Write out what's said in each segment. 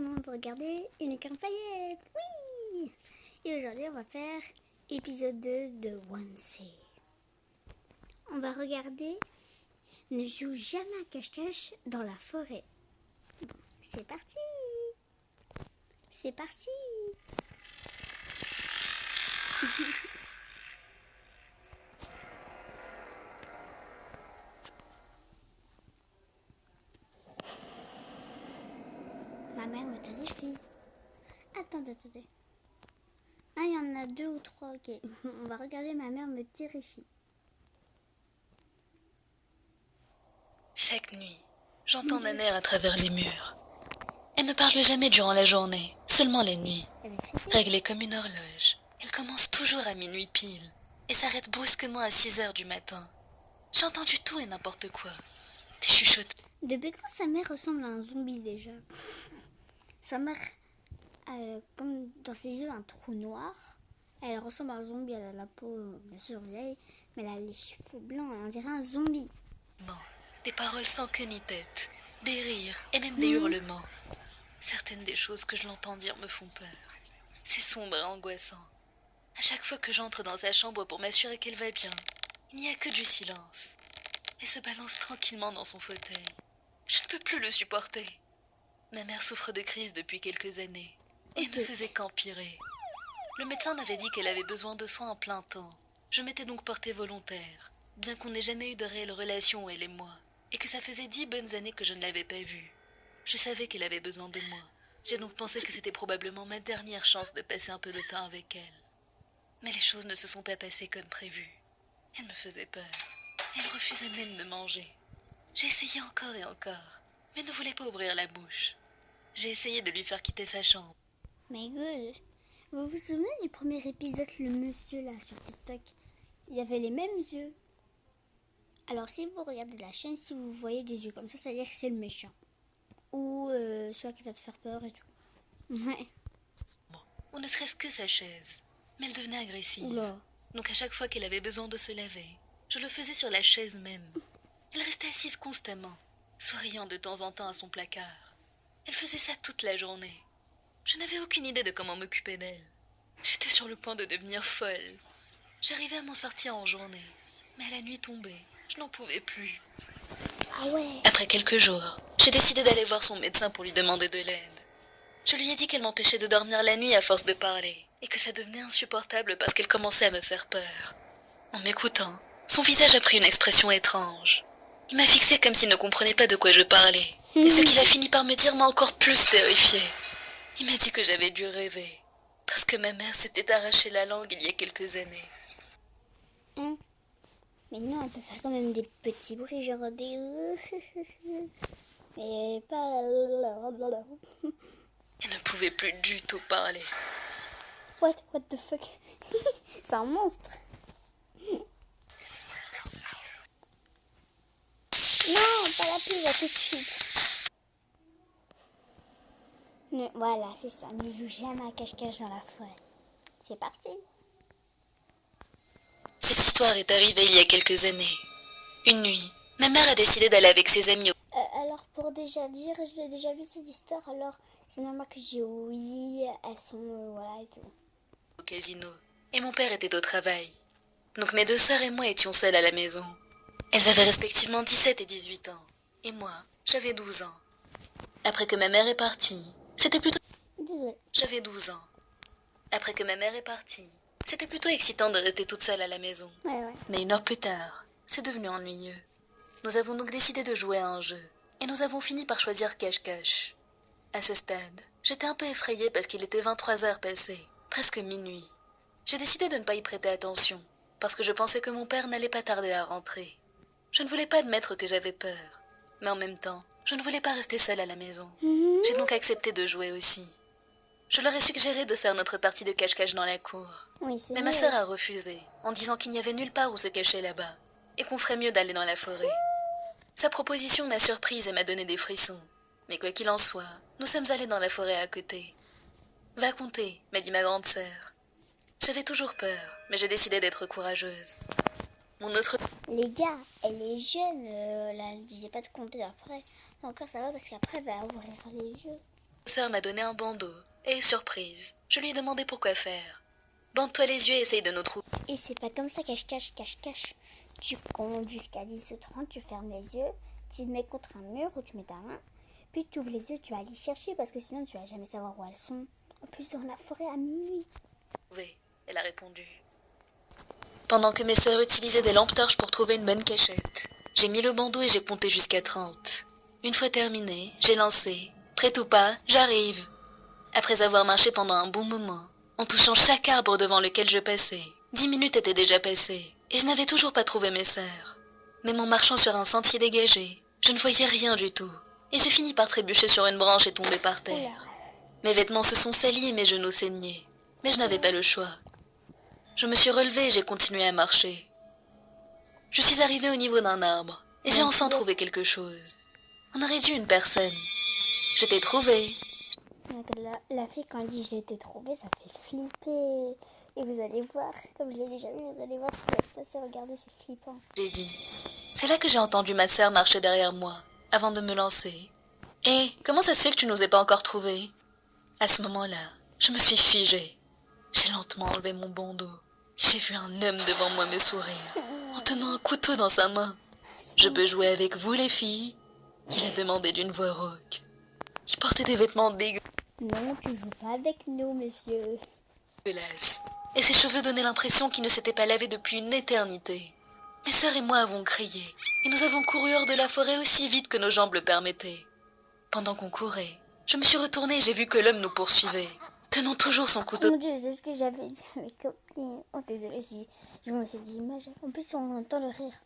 monde pour regarder Unicorn Paillette. Oui. Et aujourd'hui on va faire épisode 2 de One C. On va regarder Ne joue jamais à cache-cache dans la forêt. Bon, c'est parti. C'est parti. Ma mère me terrifie. Attendez. Ah, il y en a 2 ou 3, ok. On va regarder Ma mère me terrifie. Chaque nuit, j'entends ma mère à travers les murs. Elle ne parle jamais durant la journée, seulement les nuits. Réglée comme une horloge, elle commence toujours à minuit pile et s'arrête brusquement à 6 heures du matin. J'ai entendu tout et n'importe quoi. Des chuchotements. Depuis quand sa mère ressemble à un zombie déjà? Sa mère a comme dans ses yeux un trou noir. Elle ressemble à un zombie, elle a la peau bien sûr vieille, mais elle a les cheveux blancs, on dirait un zombie. Des paroles sans queue ni tête, des rires et même des hurlements. Certaines des choses que je l'entends dire me font peur. C'est sombre et angoissant. À chaque fois que j'entre dans sa chambre pour m'assurer qu'elle va bien, il n'y a que du silence. Elle se balance tranquillement dans son fauteuil. Je ne peux plus le supporter. Ma mère souffre de crise depuis quelques années et ne faisait qu'empirer. Le médecin m'avait dit qu'elle avait besoin de soins en plein temps. Je m'étais donc portée volontaire, bien qu'on n'ait jamais eu de réelle relation, elle et moi, et que ça faisait 10 bonnes années que je ne l'avais pas vue. Je savais qu'elle avait besoin de moi. J'ai donc pensé que c'était probablement ma dernière chance de passer un peu de temps avec elle. Mais les choses ne se sont pas passées comme prévu. Elle me faisait peur. Elle refusait même de manger. J'ai essayé encore et encore, mais ne voulait pas ouvrir la bouche. J'ai essayé de lui faire quitter sa chambre. Mais gueule, vous vous souvenez du premier épisode, le monsieur là sur TikTok? Il avait les mêmes yeux. Alors si vous regardez la chaîne, si vous voyez des yeux comme ça veut dire que c'est le méchant. Ou celui qui va te faire peur et tout. Ouais. Ou ne serait-ce que sa chaise. Mais elle devenait agressive. Oula. Donc à chaque fois qu'elle avait besoin de se laver, je le faisais sur la chaise même. Elle restait assise constamment, souriant de temps en temps à son placard. Elle faisait ça toute la journée. Je n'avais aucune idée de comment m'occuper d'elle. J'étais sur le point de devenir folle. J'arrivais à m'en sortir en journée. Mais à la nuit tombée, je n'en pouvais plus. Ah ouais. Après quelques jours, j'ai décidé d'aller voir son médecin pour lui demander de l'aide. Je lui ai dit qu'elle m'empêchait de dormir la nuit à force de parler, et que ça devenait insupportable parce qu'elle commençait à me faire peur. En m'écoutant, son visage a pris une expression étrange. Il m'a fixé comme s'il ne comprenait pas de quoi je parlais, et ce qu'il a fini par me dire m'a encore plus terrifiée. Il m'a dit que j'avais dû rêver, parce que ma mère s'était arraché la langue il y a quelques années. Hein? Mais non, on peut faire quand même des petits bruits, genre des... Mais pas... Elle ne pouvait plus du tout parler. What the fuck? C'est un monstre. Non, pas la pub, tout de suite. Voilà, c'est ça. Ne joue jamais à cache-cache dans la forêt. C'est parti. Cette histoire est arrivée il y a quelques années. Une nuit, ma mère a décidé d'aller avec ses amis Alors, pour déjà dire, j'ai déjà vu cette histoire, alors c'est normal que j'ai oui, elles sont, voilà et tout. au casino, et mon père était au travail. Donc mes deux sœurs et moi étions seules à la maison. Elles avaient respectivement 17 et 18 ans, et moi, j'avais 12 ans. Après que ma mère est partie, c'était plutôt... Désolée. J'avais 12 ans. Après que ma mère est partie, c'était plutôt excitant de rester toute seule à la maison. Ouais. Mais 1 heure plus tard, c'est devenu ennuyeux. Nous avons donc décidé de jouer à un jeu, et nous avons fini par choisir cache-cache. À ce stade, j'étais un peu effrayée parce qu'il était 23 heures passées, presque minuit. J'ai décidé de ne pas y prêter attention, parce que je pensais que mon père n'allait pas tarder à rentrer. Je ne voulais pas admettre que j'avais peur, mais en même temps, je ne voulais pas rester seule à la maison. J'ai donc accepté de jouer aussi. Je leur ai suggéré de faire notre partie de cache-cache dans la cour. Oui, c'est Mais vrai. ma sœur a refusé, en disant qu'il n'y avait nulle part où se cacher là-bas, et qu'on ferait mieux d'aller dans la forêt. Sa proposition m'a surprise et m'a donné des frissons. Mais quoi qu'il en soit, nous sommes allés dans la forêt à côté. « Va compter », m'a dit ma grande sœur. J'avais toujours peur, mais j'ai décidé d'être courageuse. Mon autre... Les gars, elle est jeune, là, elle disait pas de compter dans la forêt. Encore ça va parce qu'après elle va ouvrir les yeux. Ma sœur m'a donné un bandeau, et surprise, je lui ai demandé pourquoi faire. Bande-toi les yeux et essaye de nous trouver. Et c'est pas comme ça, cache-cache. Tu comptes jusqu'à 10 ou 30, tu fermes les yeux, tu te mets contre un mur ou tu mets ta main, puis tu ouvres les yeux, tu vas aller chercher parce que sinon tu vas jamais savoir où elles sont. En plus, dans la forêt à minuit. Oui, elle a répondu. Pendant que mes sœurs utilisaient des lampes torches pour trouver une bonne cachette, j'ai mis le bandeau et j'ai compté jusqu'à 30. Une fois terminé, j'ai lancé. Prête ou pas, j'arrive. Après avoir marché pendant un bon moment, en touchant chaque arbre devant lequel je passais, 10 minutes étaient déjà passées, et je n'avais toujours pas trouvé mes sœurs. Même en marchant sur un sentier dégagé, je ne voyais rien du tout, et j'ai fini par trébucher sur une branche et tomber par terre. Mes vêtements se sont salis et mes genoux saignaient, mais je n'avais pas le choix. Je me suis relevée et j'ai continué à marcher. Je suis arrivée au niveau d'un arbre, et j'ai enfin trouvé quelque chose. On aurait dit une personne. Je t'ai trouvée. Donc la fille, quand elle dit j'ai été trouvée, ça fait flipper. Et vous allez voir, comme je l'ai déjà vu, vous allez voir ce qui va se passer. Regardez, c'est flippant. J'ai dit. C'est là que j'ai entendu ma sœur marcher derrière moi, avant de me lancer. Hé, comment ça se fait que tu nous aies pas encore trouvés? À ce moment-là, je me suis figée. J'ai lentement enlevé mon bandeau. J'ai vu un homme devant moi me sourire, en tenant un couteau dans sa main. Je peux jouer avec vous, les filles? Il a demandé d'une voix rauque. Il portait des vêtements dégueulasses. Non, tu joues pas avec nous, monsieur. Et ses cheveux donnaient l'impression qu'il ne s'était pas lavé depuis une éternité. Mes sœurs et moi avons crié, et nous avons couru hors de la forêt aussi vite que nos jambes le permettaient. Pendant qu'on courait, je me suis retournée et j'ai vu que l'homme nous poursuivait, tenant toujours son couteau. Mon Dieu, c'est ce que j'avais dit à mes copines. Oh, désolée si je me suis dit image. En plus, on entend le rire.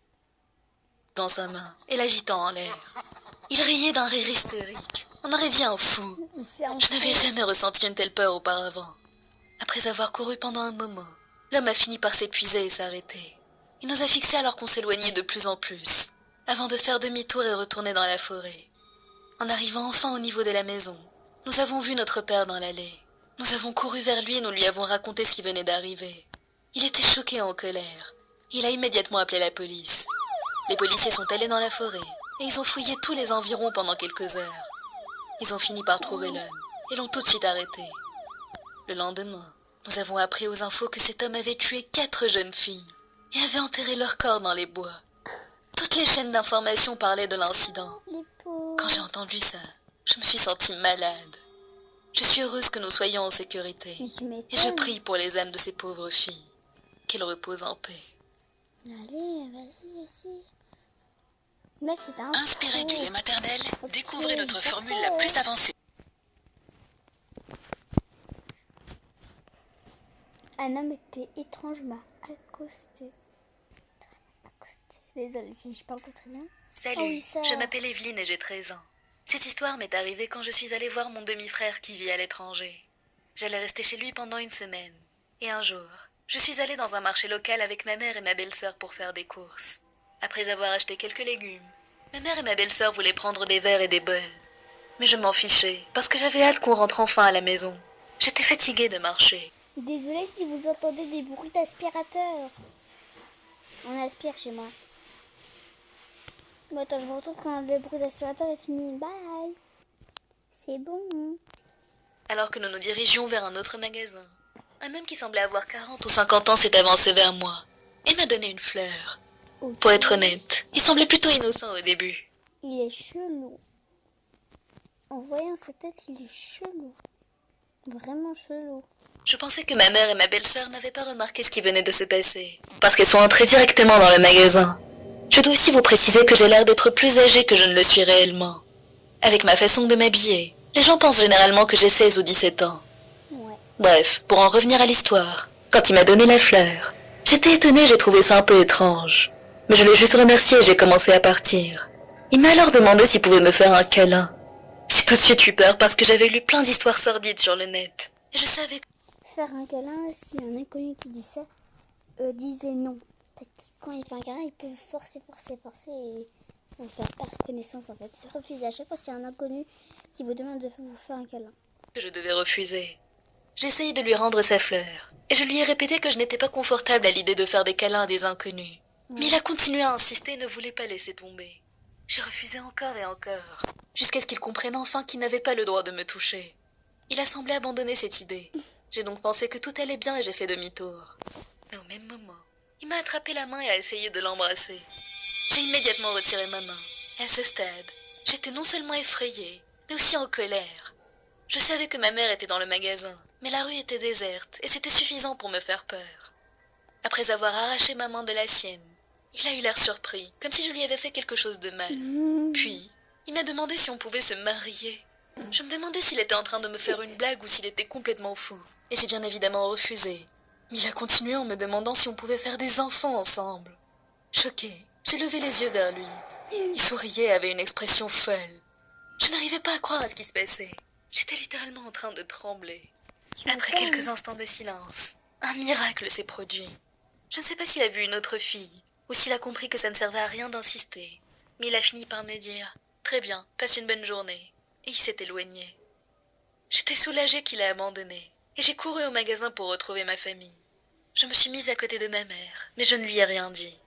Dans sa main et l'agitant en l'air. Il riait d'un rire hystérique. On aurait dit un fou. Je n'avais jamais ressenti une telle peur auparavant. Après avoir couru pendant un moment, l'homme a fini par s'épuiser et s'arrêter. Il nous a fixés alors qu'on s'éloignait de plus en plus, avant de faire demi-tour et retourner dans la forêt. En arrivant enfin au niveau de la maison, nous avons vu notre père dans l'allée. Nous avons couru vers lui et nous lui avons raconté ce qui venait d'arriver. Il était choqué et en colère. Il a immédiatement appelé la police. Les policiers sont allés dans la forêt et ils ont fouillé tous les environs pendant quelques heures. Ils ont fini par trouver l'homme et l'ont tout de suite arrêté. Le lendemain, nous avons appris aux infos que cet homme avait tué 4 jeunes filles et avait enterré leurs corps dans les bois. Toutes les chaînes d'information parlaient de l'incident. Quand j'ai entendu ça, je me suis sentie malade. Je suis heureuse que nous soyons en sécurité et je prie pour les âmes de ces pauvres filles. Qu'elles reposent en paix. Allez, vas-y, vas-y. Mec, c'est un Inspiré du lait maternel, découvrez notre formule la plus avancée. Un homme était étrange, m'a accosté. Désolée si je parle pas très bien. Salut, oui, je m'appelle Evelyne et j'ai 13 ans. Cette histoire m'est arrivée quand je suis allée voir mon demi-frère qui vit à l'étranger. J'allais rester chez lui pendant une semaine. Et un jour, je suis allée dans un marché local avec ma mère et ma belle-sœur pour faire des courses. Après avoir acheté quelques légumes, ma mère et ma belle-sœur voulaient prendre des verres et des bols. Mais je m'en fichais, parce que j'avais hâte qu'on rentre enfin à la maison. J'étais fatiguée de marcher. Désolée si vous entendez des bruits d'aspirateur. On aspire chez moi. Bon, attends, je vous retrouve quand le bruit d'aspirateur est fini. Bye. C'est bon. Alors que nous nous dirigions vers un autre magasin, un homme qui semblait avoir 40 ou 50 ans s'est avancé vers moi et m'a donné une fleur. Okay. Pour être honnête, il semblait plutôt innocent au début. Il est chelou. En voyant sa tête, il est chelou. Vraiment chelou. Je pensais que ma mère et ma belle-sœur n'avaient pas remarqué ce qui venait de se passer, parce qu'elles sont entrées directement dans le magasin. Je dois aussi vous préciser que j'ai l'air d'être plus âgée que je ne le suis réellement. Avec ma façon de m'habiller, les gens pensent généralement que j'ai 16 ou 17 ans. Ouais. Bref, pour en revenir à l'histoire, quand il m'a donné la fleur, j'étais étonnée, j'ai trouvé ça un peu étrange. Mais je l'ai juste remercié et j'ai commencé à partir. Il m'a alors demandé s'il pouvait me faire un câlin. J'ai tout de suite eu peur parce que j'avais lu plein d'histoires sordides sur le net. Et je savais que... Faire un câlin, si un inconnu qui dit ça, disait non. Parce que quand il fait un câlin, il peut forcer et vous faire perdre connaissance en fait. C'est refusé à chaque fois s'il y a un inconnu qui vous demande de vous faire un câlin. Que je devais refuser. J'ai essayé de lui rendre sa fleur. Et je lui ai répété que je n'étais pas confortable à l'idée de faire des câlins à des inconnus. Ouais. Mais il a continué à insister et ne voulait pas laisser tomber. J'ai refusé encore et encore, jusqu'à ce qu'il comprenne enfin qu'il n'avait pas le droit de me toucher. Il a semblé abandonner cette idée. J'ai donc pensé que tout allait bien et j'ai fait demi-tour. Mais au même moment, il m'a attrapé la main et a essayé de l'embrasser. J'ai immédiatement retiré ma main. Et à ce stade, j'étais non seulement effrayée, mais aussi en colère. Je savais que ma mère était dans le magasin, mais la rue était déserte et c'était suffisant pour me faire peur. Après avoir arraché ma main de la sienne, il a eu l'air surpris, comme si je lui avais fait quelque chose de mal. Puis, il m'a demandé si on pouvait se marier. Je me demandais s'il était en train de me faire une blague ou s'il était complètement fou. Et j'ai bien évidemment refusé. Mais il a continué en me demandant si on pouvait faire des enfants ensemble. Choquée, j'ai levé les yeux vers lui. Il souriait et avait une expression folle. Je n'arrivais pas à croire à ce qui se passait. J'étais littéralement en train de trembler. Après quelques instants de silence, un miracle s'est produit. Je ne sais pas s'il a vu une autre fille, ou s'il a compris que ça ne servait à rien d'insister. Mais il a fini par me dire « Très bien, passe une bonne journée ». Et il s'est éloigné. J'étais soulagée qu'il ait abandonné, et j'ai couru au magasin pour retrouver ma famille. Je me suis mise à côté de ma mère, mais je ne lui ai rien dit.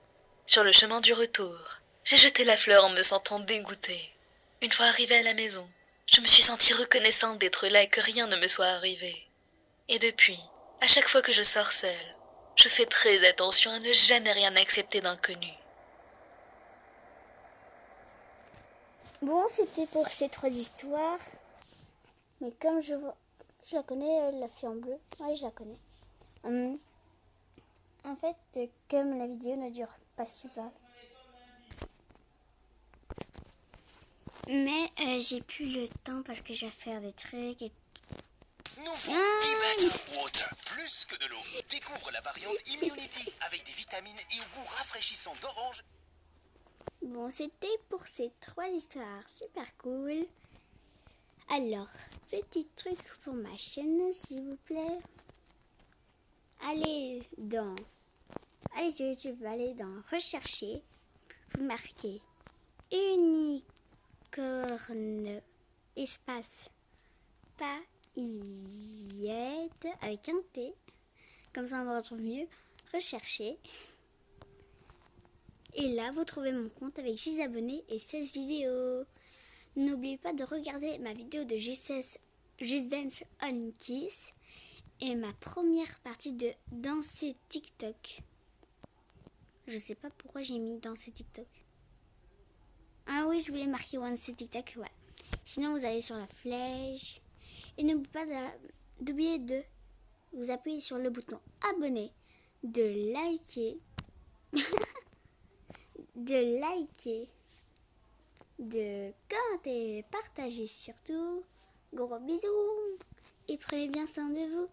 Sur le chemin du retour, j'ai jeté la fleur en me sentant dégoûtée. Une fois arrivée à la maison, je me suis sentie reconnaissante d'être là et que rien ne me soit arrivé. Et depuis, à chaque fois que je sors seule, je fais très attention à ne jamais rien accepter d'inconnu. Bon, c'était pour ces 3 histoires. Mais comme je vois... Je la connais, la fille en bleu. Oui, je la connais. En fait, comme la vidéo ne dure pas super... Mais j'ai plus le temps parce que j'ai à faire des trucs et... Nouveau Be Water, plus que de l'eau. Découvre la variante Immunity avec des vitamines et au goût rafraîchissant d'orange. Bon, c'était pour ces 3 histoires super cool. Alors, petit truc pour ma chaîne, s'il vous plaît. Allez sur YouTube, allez dans Rechercher. Vous marquez unicorne espace paillette avec un T. Comme ça, on me retrouve mieux. Rechercher. Et là, vous trouvez mon compte avec 6 abonnés et 16 vidéos. N'oubliez pas de regarder ma vidéo de Just Dance on Kiss et ma première partie de Danser TikTok. Je sais pas pourquoi j'ai mis Danser TikTok. Ah oui, je voulais marquer Danser TikTok, voilà. Sinon, vous allez sur la flèche. Et n'oubliez pas d'oublier de vous appuyer sur le bouton abonner, de liker, de commenter, partager surtout. Gros bisous et prenez bien soin de vous.